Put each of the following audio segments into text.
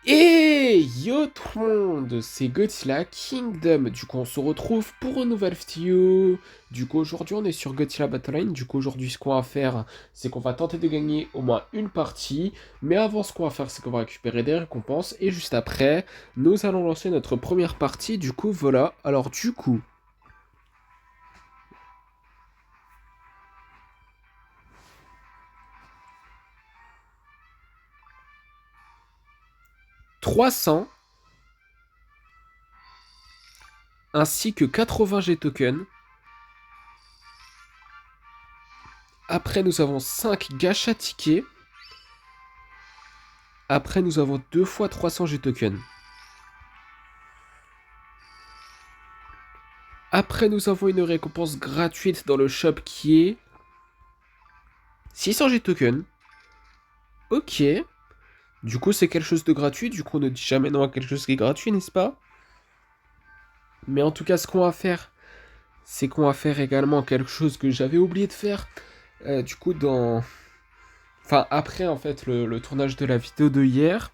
Et yo tout le monde, c'est Godzilla Kingdom. Du coup, on se retrouve pour une nouvelle vidéo. Du coup, aujourd'hui, on est sur Godzilla Battleline. Du coup, aujourd'hui, ce qu'on va faire, c'est qu'on va tenter de gagner au moins une partie. Mais avant, ce qu'on va faire, c'est qu'on va récupérer des récompenses. Et juste après, nous allons lancer notre première partie. Du coup, voilà. Alors, du coup, 300 ainsi que 80 G-tokens. Après, nous avons 5 gachas tickets. Après, nous avons 2 fois 300 G-tokens. Après, nous avons une récompense gratuite dans le shop qui est 600 G-tokens. Ok. Du coup, c'est quelque chose de gratuit. Du coup, on ne dit jamais non à quelque chose qui est gratuit, n'est-ce pas? Mais en tout cas, ce qu'on va faire, c'est qu'on va faire également quelque chose que j'avais oublié de faire. Du coup, Enfin, après, en fait, le tournage de la vidéo de hier,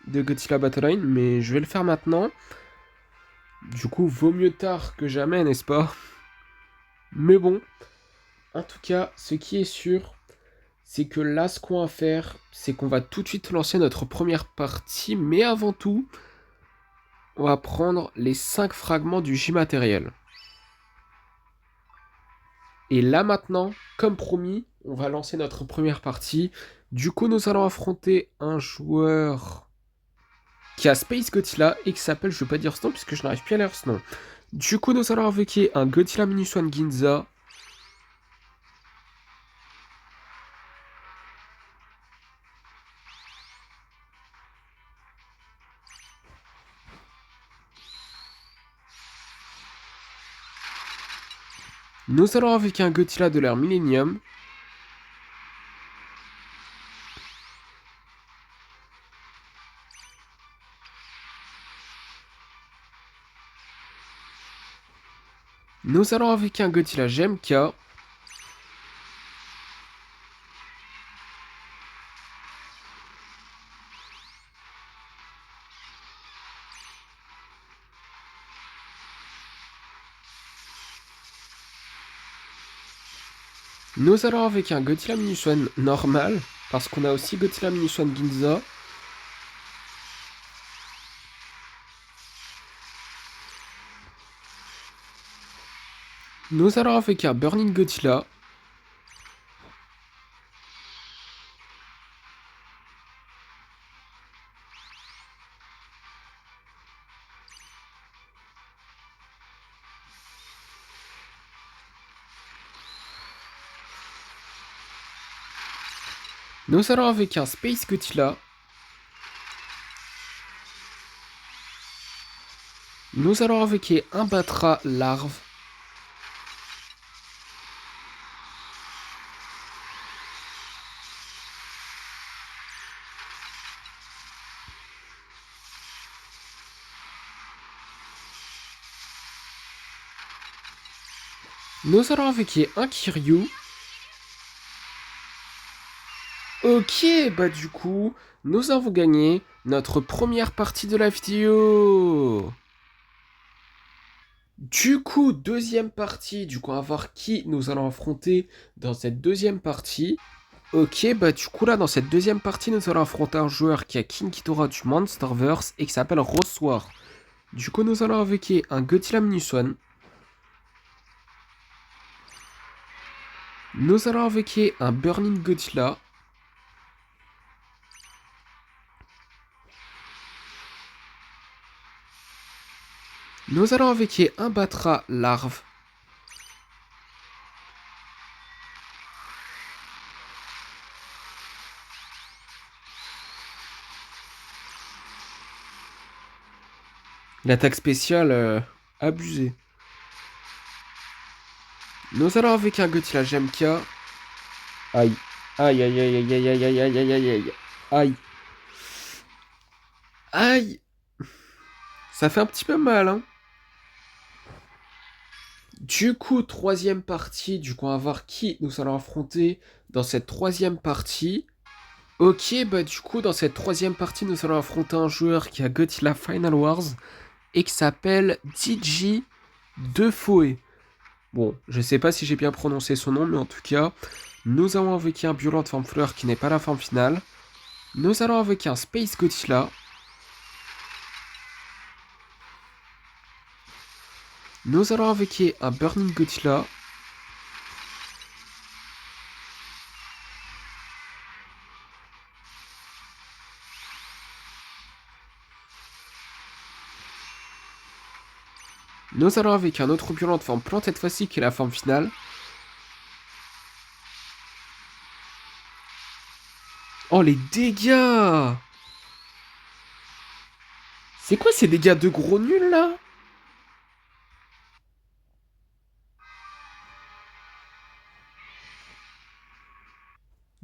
de Godzilla Battleline, mais je vais le faire maintenant. Du coup, vaut mieux tard que jamais, n'est-ce pas? Mais bon, en tout cas, ce qui est sûr, c'est que là, ce qu'on va faire, c'est qu'on va tout de suite lancer notre première partie, mais avant tout, on va prendre les 5 fragments du J-matériel. Et là maintenant, comme promis, on va lancer notre première partie. Du coup, nous allons affronter un joueur qui a Space Godzilla et qui s'appelle, je ne vais pas dire ce nom puisque je n'arrive plus à lire ce nom. Du coup, nous allons invoquer un Godzilla Minus One Ginza. Nous allons invoquer un Godzilla de l'ère Millennium. Nous allons invoquer un Godzilla GMK. Nous allons avec un Godzilla Minus One normal, parce qu'on a aussi Godzilla Minus One Ginza. Nous allons avec un Burning Godzilla. Nous allons avec un Space Godzilla. Nous allons avec un Batra larve. Nous allons avec un Kiryu. Ok, bah du coup, nous avons gagné notre première partie de la vidéo. Du coup, deuxième partie, du coup, on va voir qui nous allons affronter dans cette deuxième partie. Ok, bah du coup là, dans cette deuxième partie, nous allons affronter un joueur qui a King Ghidorah du Monsterverse et qui s'appelle Roswar. Du coup, nous allons invoquer un Godzilla Minus One. Nous allons invoquer un Burning Godzilla. Nous allons invoquer un Batra larve. L'attaque spéciale abusée. Nous allons avec un Godzilla GMK. Aïe. Aïe, aïe, aïe, aïe, aïe, aïe, aïe, aïe, aïe, aïe, aïe. Aïe. Aïe. Ça fait un petit peu mal, hein. Du coup, troisième partie. Du coup, on va voir qui nous allons affronter dans cette troisième partie. Ok, bah du coup, dans cette troisième partie, nous allons affronter un joueur qui a Godzilla Final Wars et qui s'appelle DJ Defoe. Bon, je sais pas si j'ai bien prononcé son nom, mais en tout cas, nous avons invoqué un Violent Forme Fleur qui n'est pas la forme finale. Nous allons invoquer un Space Godzilla. Nous allons invoquer un Burning Godzilla. Nous allons invoquer un autre Violent Forme Plante cette fois-ci qui est la forme finale. Oh, les dégâts! C'est quoi ces dégâts de gros nuls là?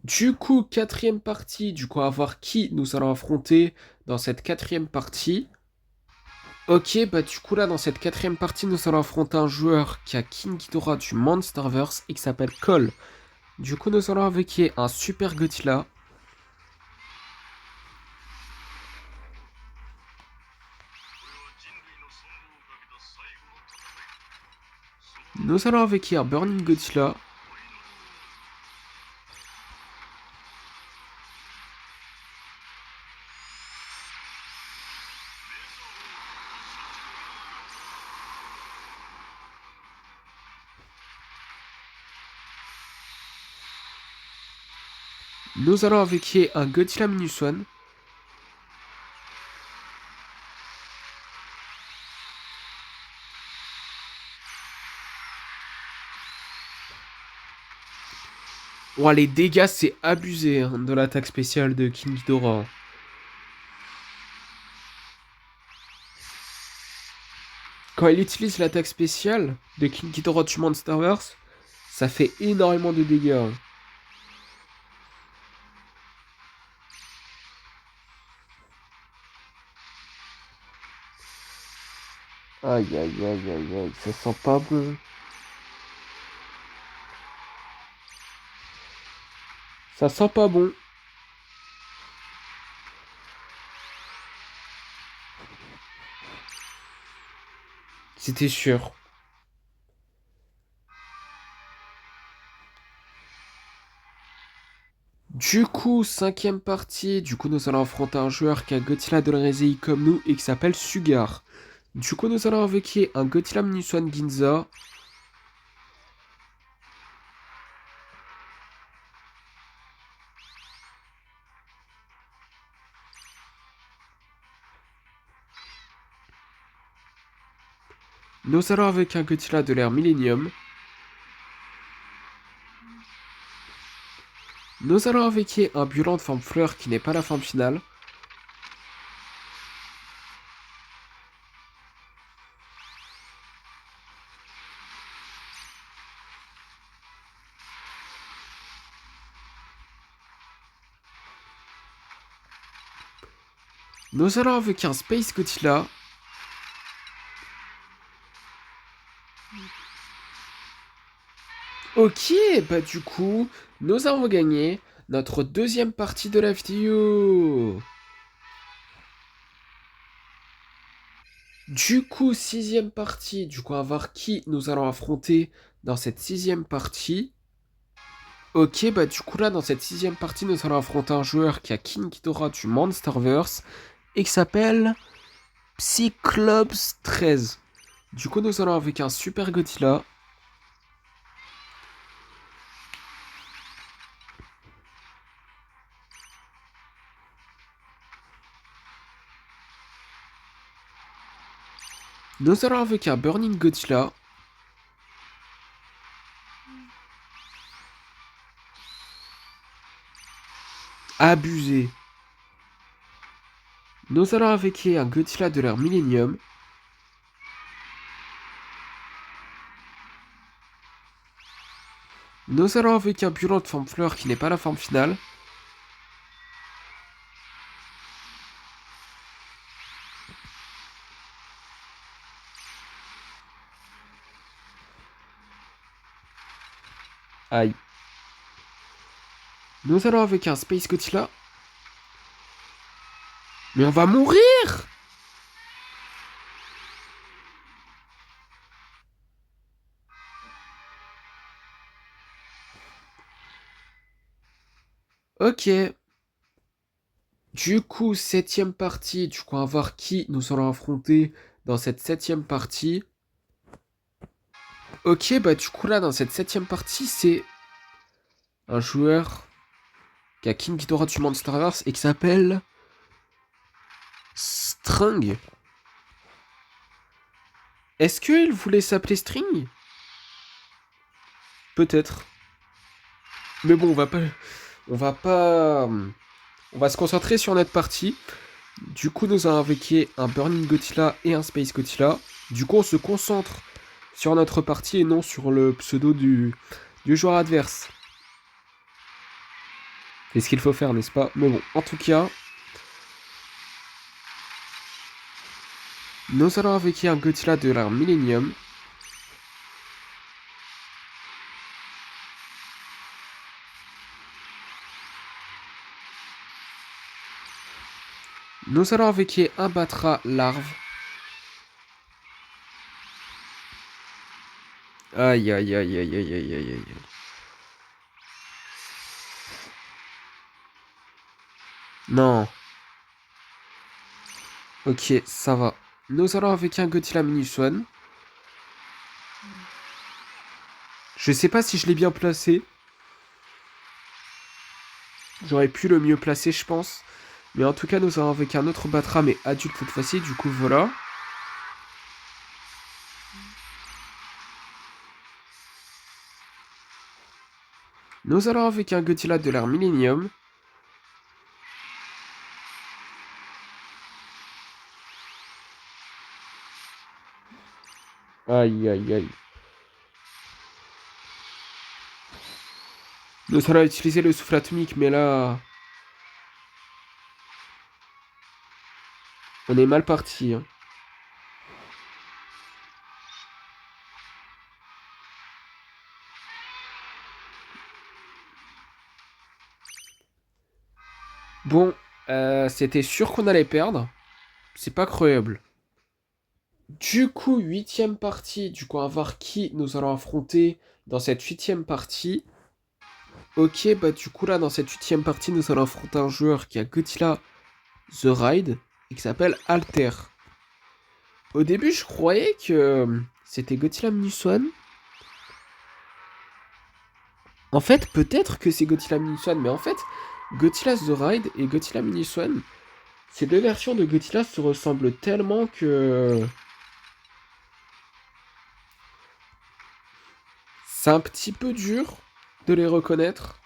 Du coup, quatrième partie, du coup, à voir qui nous allons affronter dans cette quatrième partie. Ok, bah du coup là, dans cette quatrième partie, nous allons affronter un joueur qui a King Ghidorah du Monsterverse et qui s'appelle Cole. Du coup, nous allons invoquer un Super Godzilla. Nous allons invoquer un Burning Godzilla. Nous allons invoquer un Godzilla Minus One. Oh, les dégâts, c'est abusé hein, de l'attaque spéciale de King Ghidorah. Quand il utilise l'attaque spéciale de King Ghidorah du Monsterverse, ça fait énormément de dégâts. Aïe aïe aïe aïe aïe, ça sent pas bon. Ça sent pas bon. C'était sûr. Du coup, cinquième partie. Du coup, nous allons affronter un joueur qui a Godzilla de l'Arésie comme nous et qui s'appelle Sugar. Du coup, nous allons invoquer un Godzilla Minus One Ginza. Nous allons avec un Godzilla de l'ère Millennium. Nous allons invoquer un Violent de forme fleur qui n'est pas la forme finale. Nous allons invoquer un Space Godzilla. Ok, bah du coup, nous avons gagné notre deuxième partie de la vidéo. Du coup, sixième partie. Du coup, on va voir qui nous allons affronter dans cette sixième partie. Ok, bah du coup là, dans cette sixième partie, nous allons affronter un joueur qui a King Ghidorah du Monsterverse et qui s'appelle Psyclops 13. Du coup, nous allons avec un Super Godzilla. Nous allons avec un Burning Godzilla. Abusé. Nous allons avec un Godzilla de l'ère Millennium. Nous allons avec un Violent de forme fleur qui n'est pas la forme finale. Aïe. Nous allons avec un Space Godzilla. Mais on va mourir! Ok. Du coup, septième partie. Du coup, on va voir qui nous allons affronter dans cette septième partie. Ok, bah du coup là, dans cette septième partie, c'est un joueur qui a King Ghidorah du Monsterverse et qui s'appelle String. Est-ce qu'il voulait s'appeler String? Peut-être. Mais bon, On va pas... On va se concentrer sur notre partie. Du coup, nous avons invoqué un Burning Godzilla et un Space Godzilla. Du coup, on se concentre sur notre partie et non sur le pseudo du joueur adverse. C'est ce qu'il faut faire, n'est-ce pas? Mais bon, en tout cas, nous allons invoquer un Godzilla de l'ère Millennium. Nous allons invoquer un Batra larve. Aïe aïe aïe aïe aïe aïe aïe aïe. Non. Ok, ça va. Nous allons avec un Godzilla Minus One. Je sais pas si je l'ai bien placé. J'aurais pu le mieux placer, je pense. Mais en tout cas, nous allons avec un autre Batra, mais adulte cette fois-ci. Du coup, voilà. Nous allons avec un Godzilla de l'ère Millennium. Aïe aïe aïe. Nous allons utiliser le souffle atomique, mais là... On est mal parti. Hein. Bon, c'était sûr qu'on allait perdre. C'est pas croyable. Du coup, huitième partie. Du coup, on va voir qui nous allons affronter dans cette huitième partie. Ok, bah du coup là, dans cette huitième partie, nous allons affronter un joueur qui a Godzilla The Ride et qui s'appelle Alter. Au début, je croyais que c'était Godzilla Minus One. En fait, peut-être que c'est Godzilla Minus One, mais en fait, Godzilla The Ride et Godzilla Minus One, ces deux versions de Godzilla se ressemblent tellement que... C'est un petit peu dur de les reconnaître.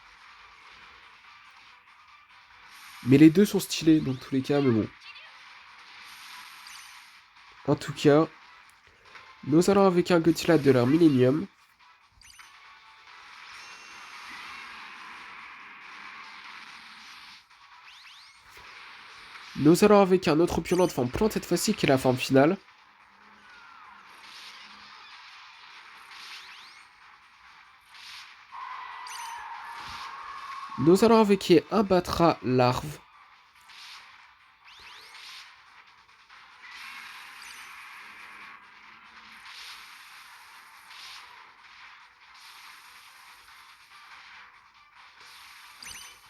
Mais les deux sont stylés dans tous les cas, mais bon. En tout cas, nous allons avec un Godzilla de l'ère Millennium. Nous allons avec un autre purement de forme plante cette fois-ci qui est la forme finale. Nous allons avec un Batra larve.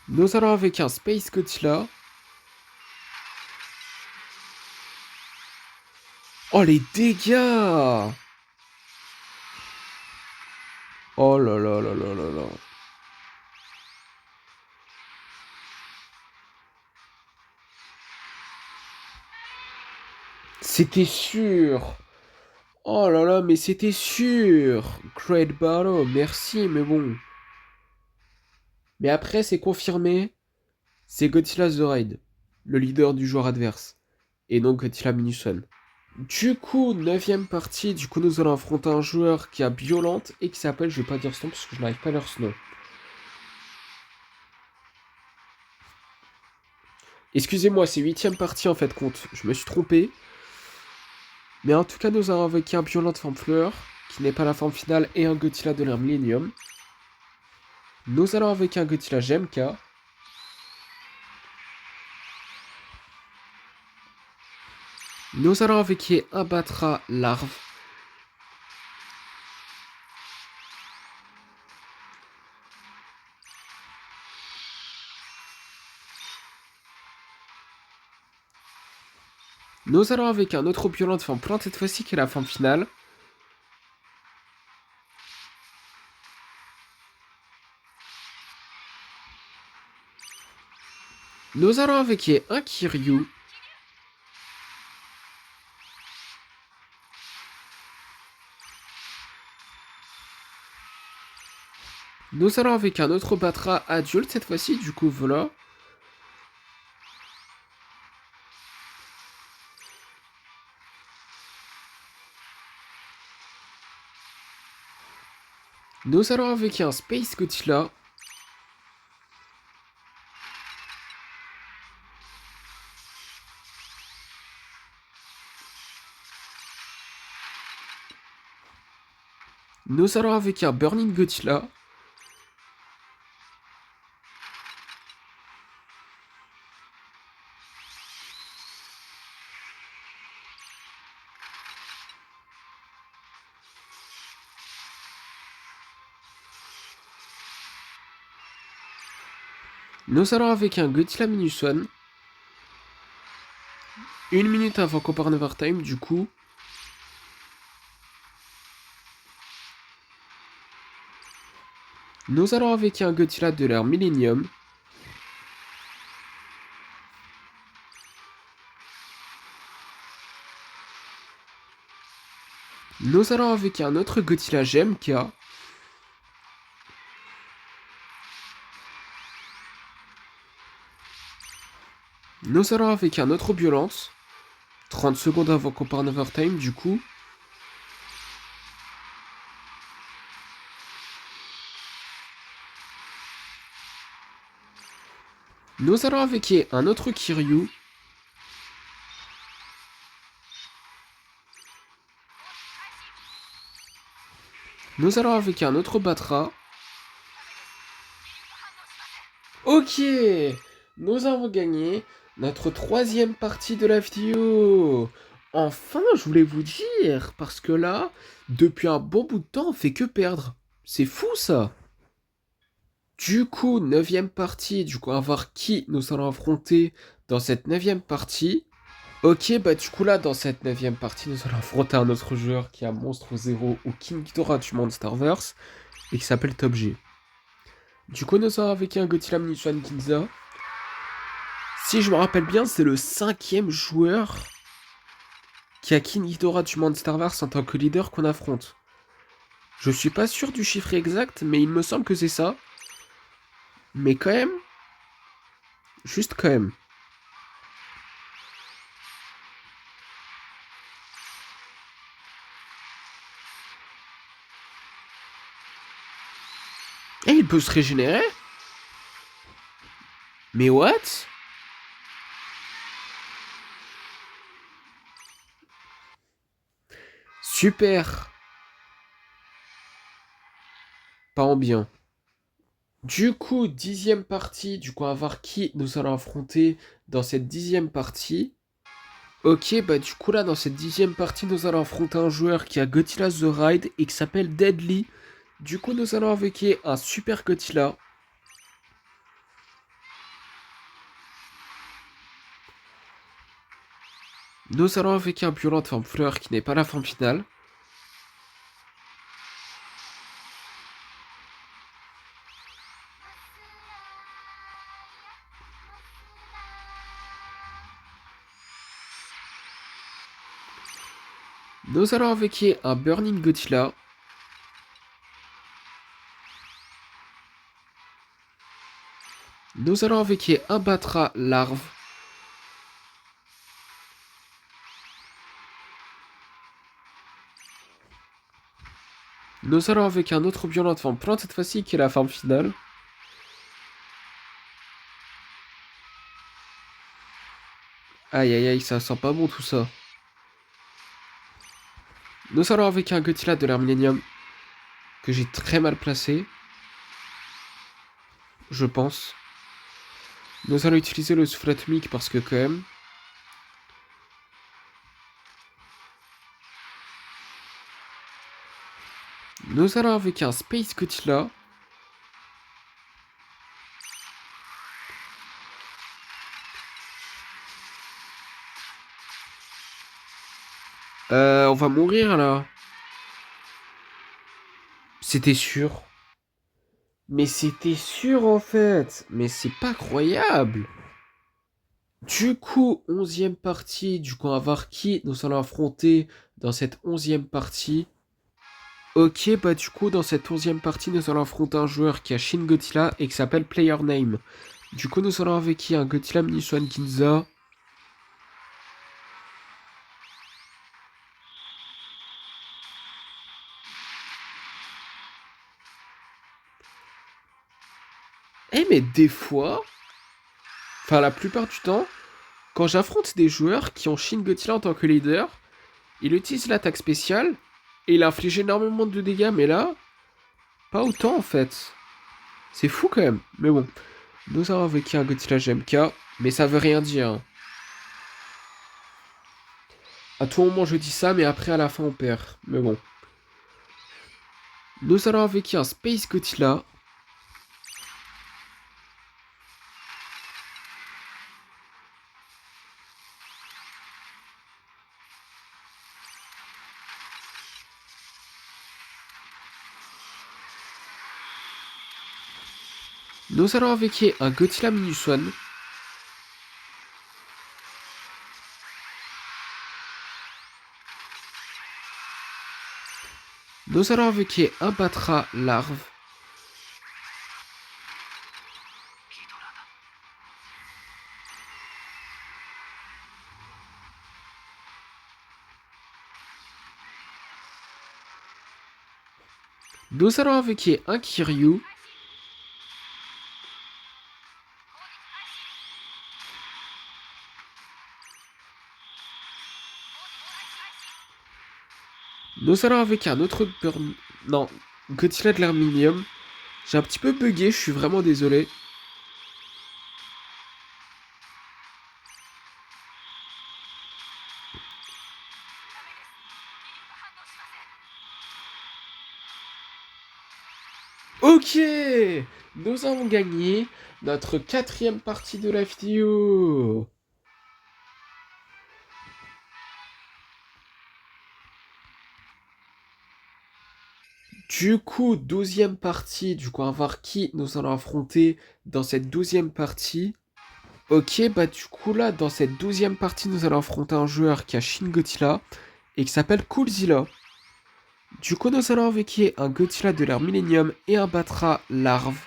Nous allons avec un Space Godzilla. Oh les dégâts! Oh là là là là là là. C'était sûr! Oh là là, mais c'était sûr! Great Battle, merci, mais bon. Mais après, c'est confirmé. C'est Godzilla The Raid, le leader du joueur adverse. Et non Godzilla Minus One. Du coup, neuvième partie, du coup nous allons affronter un joueur qui a Violente et qui s'appelle, je vais pas dire son nom parce que je n'arrive pas à lire ce nom. Excusez-moi, c'est huitième partie en fait compte, je me suis trompé. Mais en tout cas, nous avons invoqué un Violente forme fleur, qui n'est pas la forme finale, et un Godzilla de l'ère Millennium. Nous allons invoquer un Godzilla GMK. Nous allons invoquer un Batra larve. Nous allons avec un autre violent de forme plante cette fois-ci qui est la forme finale. Nous allons invoquer un Kiryu. Nous allons avec un autre Batra adulte cette fois-ci, du coup voilà. Nous allons avec un Space Godzilla. Nous allons avec un Burning Godzilla. Nous allons avec un Godzilla Minus One. 1 minute avant qu'on parte en overtime, du coup. Nous allons avec un Godzilla de l'ère Millennium. Nous allons avec un autre Godzilla GMK. Nous allons avec un autre Violence. 30 secondes avant qu'on parte en overtime, du coup. Nous allons avec un autre Kiryu. Nous allons avec un autre Batra. Ok, nous avons gagné notre 3e partie de la vidéo. Enfin, je voulais vous dire, parce que là, depuis un bon bout de temps, on fait que perdre. C'est fou ça. Du coup, 9e partie, du coup, on va voir qui nous allons affronter dans cette 9e partie. Ok, bah du coup là, dans cette 9e partie, nous allons affronter un autre joueur qui a Monstre Zero ou King Ghidorah du Monsterverse et qui s'appelle Top G. Du coup, nous sommes avec un Godzilla Minus One Ginza. Si je me rappelle bien, c'est le 5e joueur qui a King Ghidorah du Monsterverse en tant que leader qu'on affronte. Je suis pas sûr du chiffre exact, mais il me semble que c'est ça. Mais quand même, juste quand même. Et il peut se régénérer? Mais what? Super. Pas en bien. Du coup, 10e partie, du coup, on va voir qui nous allons affronter dans cette 10e partie. Ok, bah du coup là, dans cette 10e partie, nous allons affronter un joueur qui a Godzilla The Ride et qui s'appelle Deadly. Du coup, nous allons invoquer un super Godzilla. Nous allons invoquer un violent de forme fleur qui n'est pas la forme finale. Nous allons invoquer un Burning Godzilla. Nous allons invoquer un Batra larve. Nous allons invoquer un autre violent de forme plante cette fois-ci qui est la forme finale. Aïe aïe aïe, ça sent pas bon tout ça. Nous allons avec un Godzilla de l'ère Millennium que j'ai très mal placé. Je pense. Nous allons utiliser le souffle atomique parce que quand même. Nous allons avec un Space Godzilla. On va mourir là. C'était sûr. Mais c'était sûr en fait. Mais c'est pas croyable. Du coup, 11e partie. Du coup, on va voir qui nous allons affronter dans cette 11e partie. Ok, bah du coup, dans cette 11e partie, nous allons affronter un joueur qui a Shin Godzilla et qui s'appelle Player Name. Du coup, nous allons avec qui? Un Godzilla Minuswan Ginza. Eh, mais des fois, enfin la plupart du temps, quand j'affronte des joueurs qui ont Shin Godzilla en tant que leader, il utilise l'attaque spéciale et il inflige énormément de dégâts, mais là, pas autant en fait. C'est fou quand même, mais bon. Nous avons avec qui? Un Godzilla GMK, mais ça veut rien dire, hein. À tout moment je dis ça, mais après à la fin on perd. Mais bon. Nous allons avec qui? Un Space Godzilla. Nous allons avec qui? Un Godzilla Minuswan. Nous allons avec qui? Un Batra Larve. Nous allons avec qui? Un Kiryu. Nous allons avec un autre Non, Godzilla de l'Arminium. J'ai un petit peu bugué, je suis vraiment désolé. Ok, nous avons gagné notre 4e partie de la vidéo. Du coup, 12e partie, du coup, on va voir qui nous allons affronter dans cette 12e partie. Ok, bah du coup là, dans cette 12e partie, nous allons affronter un joueur qui a Shin Godzilla et qui s'appelle Coolzilla. Du coup, nous allons avec qui? Un Godzilla de l'ère Millennium et un Batra Larve.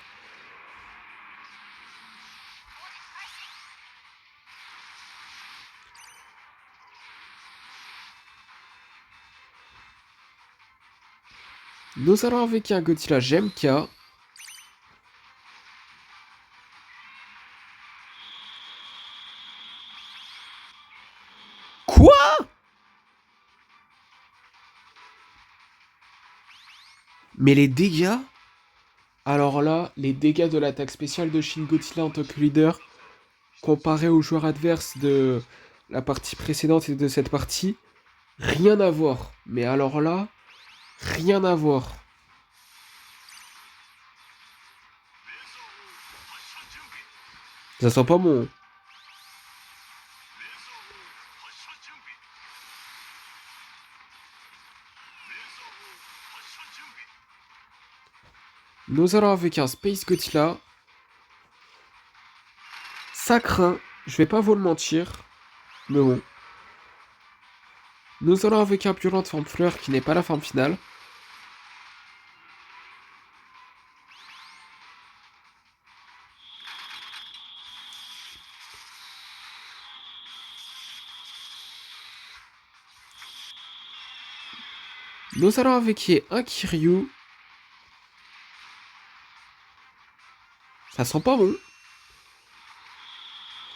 Nous allons avec un Godzilla GMK. Quoi? Mais les dégâts? Alors là, les dégâts de l'attaque spéciale de Shin Godzilla en tant que leader, comparé aux joueurs adverses de la partie précédente et de cette partie, rien à voir. Mais alors là, rien à voir. Ça sent pas bon. Nous allons avec un Space Godzilla. Ça craint, je vais pas vous le mentir. Mais bon. Nous allons avec un Violent forme fleur qui n'est pas la forme finale. Nous allons avec un Kiryu. Ça sent pas bon.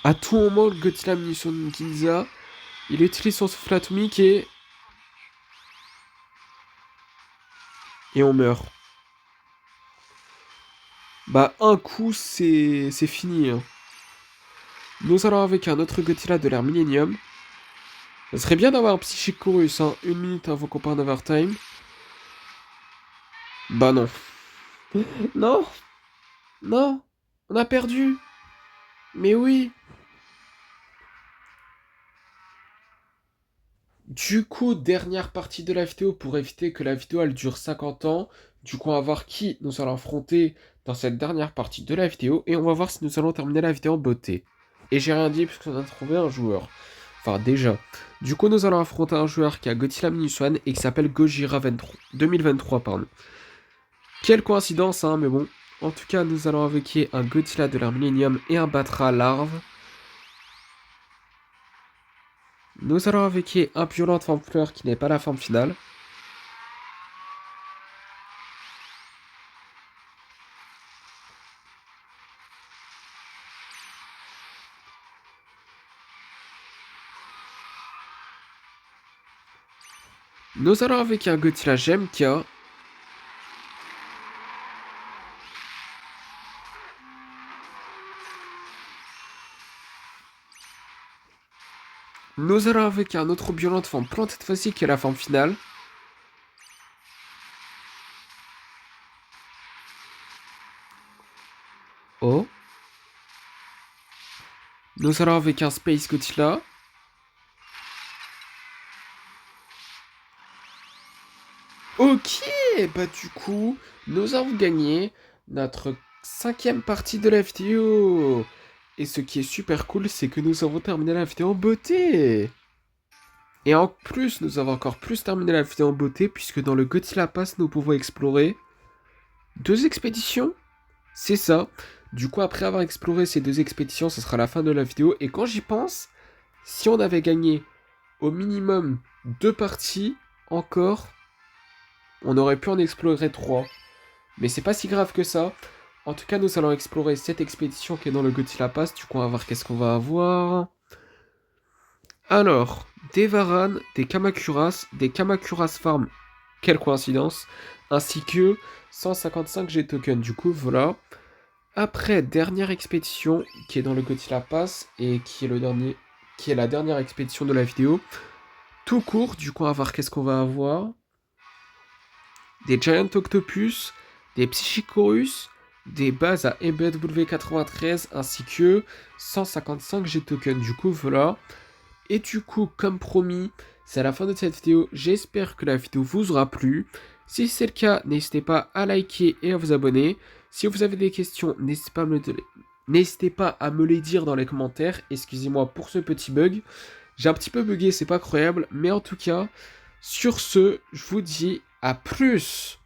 À tout moment, le Godzilla Munition Ginza, il utilise son souffle atomique et on meurt. Bah, un coup, c'est fini, hein. Nous allons avec un autre Godzilla de l'ère Millennium. Ça serait bien d'avoir un Psychic Chorus, hein, 1 minute avant qu'on parte en overtime. Bah non. Non, non, on a perdu. Mais oui. Du coup, dernière partie de la vidéo pour éviter que la vidéo elle dure 50 ans. Du coup, on va voir qui nous allons affronter dans cette dernière partie de la vidéo. Et on va voir si nous allons terminer la vidéo en beauté. Et j'ai rien dit puisqu'on a trouvé un joueur. Enfin, déjà. Du coup, nous allons affronter un joueur qui a Godzilla Minus One et qui s'appelle Gojira 23, 2023, pardon. Quelle coïncidence, hein, mais bon. En tout cas, nous allons invoquer un Godzilla de l'ère Millennium et un Batra larve. Nous allons invoquer un Violent forme fleur qui n'est pas la forme finale. Nous allons invoquer un Godzilla GMK. Nous allons invoquer un autre Violent forme plante cette fois-ci qui est la forme finale. Oh. Nous allons invoquer un Space Godzilla. Ok, bah du coup, nous avons gagné notre 5e partie de la vidéo. Et ce qui est super cool, c'est que nous avons terminé la vidéo en beauté. Et en plus, nous avons encore plus terminé la vidéo en beauté, puisque dans le Godzilla Pass, nous pouvons explorer 2 expéditions. C'est ça. Du coup, après avoir exploré ces 2 expéditions, ce sera la fin de la vidéo. Et quand j'y pense, si on avait gagné au minimum 2 parties encore, on aurait pu en explorer 3. Mais c'est pas si grave que ça. En tout cas, nous allons explorer cette expédition qui est dans le Godzilla Pass. Du coup, on va voir qu'est-ce qu'on va avoir. Alors, des Varan, des Kamacuras Farm, quelle coïncidence, ainsi que 155 G-tokens. Du coup, voilà. Après, dernière expédition qui est dans le Godzilla Pass et qui est la dernière expédition de la vidéo. Tout court, du coup, on va voir qu'est-ce qu'on va avoir. Des Giant Octopus, des Psychicorus, des bases à EBW93 ainsi que 155 G-tokens. Du coup, voilà. Et du coup, comme promis, c'est la fin de cette vidéo. J'espère que la vidéo vous aura plu. Si c'est le cas, n'hésitez pas à liker et à vous abonner. Si vous avez des questions, n'hésitez pas à me les dire dans les commentaires. Excusez-moi pour ce petit bug. J'ai un petit peu bugué, c'est pas croyable. Mais en tout cas, sur ce, je vous dis à plus.